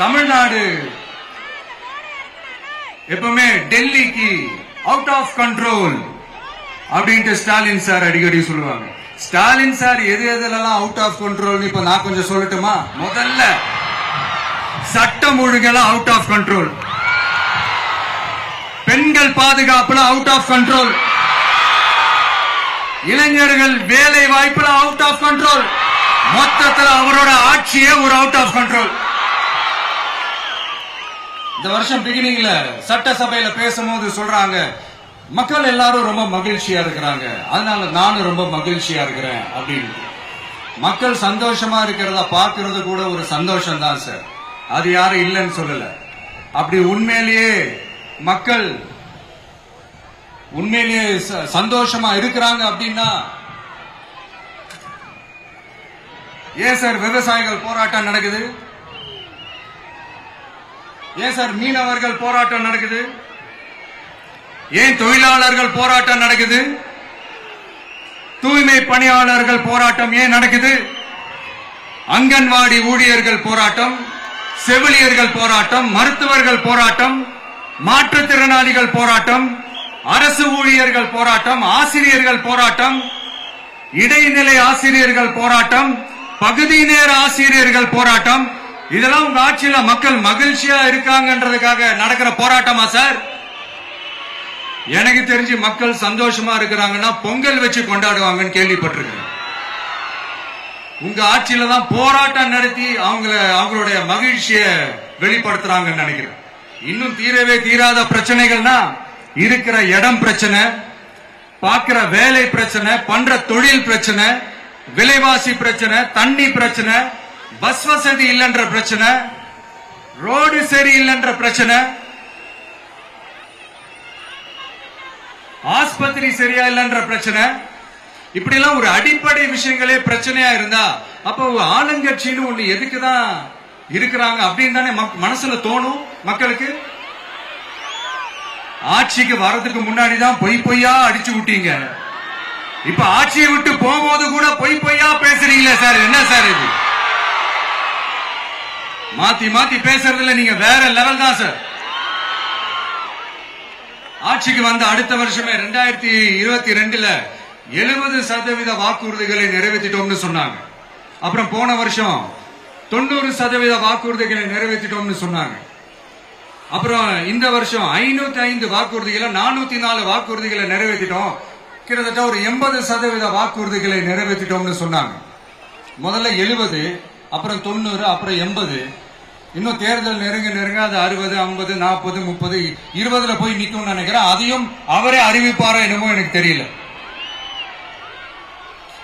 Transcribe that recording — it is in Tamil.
தமிழ்நாடு எப்பவுமே டெல்லிக்கு அவுட் ஆஃப் கண்ட்ரோல் அப்படின்ட்டு ஸ்டாலின் சார் அடிக்கடி சொல்லுவாங்க. ஸ்டாலின் சார் எது எதுலாம் அவுட் ஆஃப் கண்ட்ரோல் இப்ப நான் கொஞ்சம் சொல்லட்டுமா? முதல்ல சட்டம் ஒழுங்கெல்லாம் அவுட் ஆஃப் கண்ட்ரோல், பெண்கள் பாதுகாப்புல அவுட் ஆஃப் கண்ட்ரோல், இளைஞர்கள் வேலை வாய்ப்புல அவுட் ஆஃப் கண்ட்ரோல், மொத்தத்தில் அவரோட ஆட்சியே ஒரு அவுட் ஆஃப் கண்ட்ரோல். இந்த வருஷம் பிகினிங்ல சட்டசபையில பேசும்போது சொல்றாங்க, மக்கள் எல்லாரும் ரொம்ப மகிழ்ச்சியா இருக்கிறாங்க, அதனால நானும் ரொம்ப மகிழ்ச்சியா இருக்கிறேன் அப்படின்னு. மக்கள் சந்தோஷமா இருக்கிறத பார்க்கிறது கூட ஒரு சந்தோஷம் தான் சார், அது யாரும் இல்லைன்னு சொல்லல. அப்படி உண்மையிலேயே மக்கள் உண்மையிலேயே சந்தோஷமா இருக்கிறாங்க அப்படின்னா ஏன் சார் விவசாயிகள் போராட்டம் நடக்குது? ஏன் சார் மீனவர்கள் போராட்டம் நடக்குது? ஏன் தொழிலாளர்கள் போராட்டம் நடக்குது? தூய்மை பணியாளர்கள் போராட்டம் ஏன் நடக்குது? அங்கன்வாடி ஊழியர்கள் போராட்டம், செவிலியர்கள் போராட்டம், மருத்துவர்கள் போராட்டம், மாற்றுத்திறனாளிகள் போராட்டம், அரசு ஊழியர்கள் போராட்டம், ஆசிரியர்கள் போராட்டம், இடைநிலை ஆசிரியர்கள் போராட்டம், பகுதி நேர ஆசிரியர்கள் போராட்டம். இதெல்லாம் உங்க ஆட்சியில மக்கள் மகிழ்ச்சியா இருக்காங்கன்றதுக்காக நடக்கிற போராட்டமா சார்? எனக்கு தெரிஞ்சு மக்கள் சந்தோஷமா இருக்கிறாங்கன்னா பொங்கல் வச்சு கொண்டாடுவாங்கன்னு கேள்விப்பட்டிருக்கேன். உங்க ஆட்சியில தான் போராட்டம் நடத்தி அவங்களுடைய மகிழ்ச்சியை வெளிப்படுத்துறாங்கன்னு நினைக்கிறேன். இன்னும் தீரவே தீராத பிரச்சனைகள்னா இருக்கிற இடம் பிரச்சனை, பார்க்கிற வேலை பிரச்சனை, பண்ற தொழில் பிரச்சனை, விலைவாசி பிரச்சனை, தண்ணி பிரச்சனை, பஸ் வசதி இல்லைன்ற பிரச்சனை, ரோடு சரி இல்லைன்ற பிரச்சனை, ஆஸ்பத்திரி சரியா இல்லைன்ற பிரச்சனை. இப்படி எல்லாம் ஒரு அடிப்படை விஷயங்களே பிரச்சனையா இருந்தா அப்ப ஆளுங்கட்சின்னு ஒண்ணு எதுக்குதான் இருக்கிறாங்க அப்படின்னு தானே மனசுல தோணும் மக்களுக்கு. ஆட்சிக்கு வர்றதுக்கு முன்னாடிதான் பொய் பொய்யா அடிச்சு விட்டீங்க, இப்ப ஆட்சியை விட்டு போகும்போது கூட பொய் பொய்யா பேசுறீங்களே சார், என்ன சார் இது? மாத்தி மாத்தி பேசுறதுல நீங்க வேற லெவல் தான் சார். ஆட்சிக்கு வந்த அடுத்த வருஷமே 2022ல 70% வாக்குறுதிகளை நிறைவேற்றிட்டோம்னு சொன்னாங்க. அப்புறம் போன வருஷம் 90% வாக்குறுதிகளை நிறைவேற்றிட்டோம்னு சொன்னாங்க. அப்புறம் இந்த வருஷம் 505 வாக்குறுதிகளை 404 வாக்குறுதிகளை நிறைவேற்றிட்டோம், கிட்டத்தட்ட ஒரு 80% வாக்குறுதிகளை நிறைவேற்றிட்டோம்னு சொன்னாங்க. முதல்ல 70, அப்புறம் 90, அப்புறம் 80. இன்னும் தேர்தல் நெருங்க நெருங்க அது 60, 50, 40, 30, 20ல போய் நிக்கும்னு நினைக்கிறேன். அதையும் அவரே அறிவிப்பாரோ என்னமோ எனக்கு தெரியல.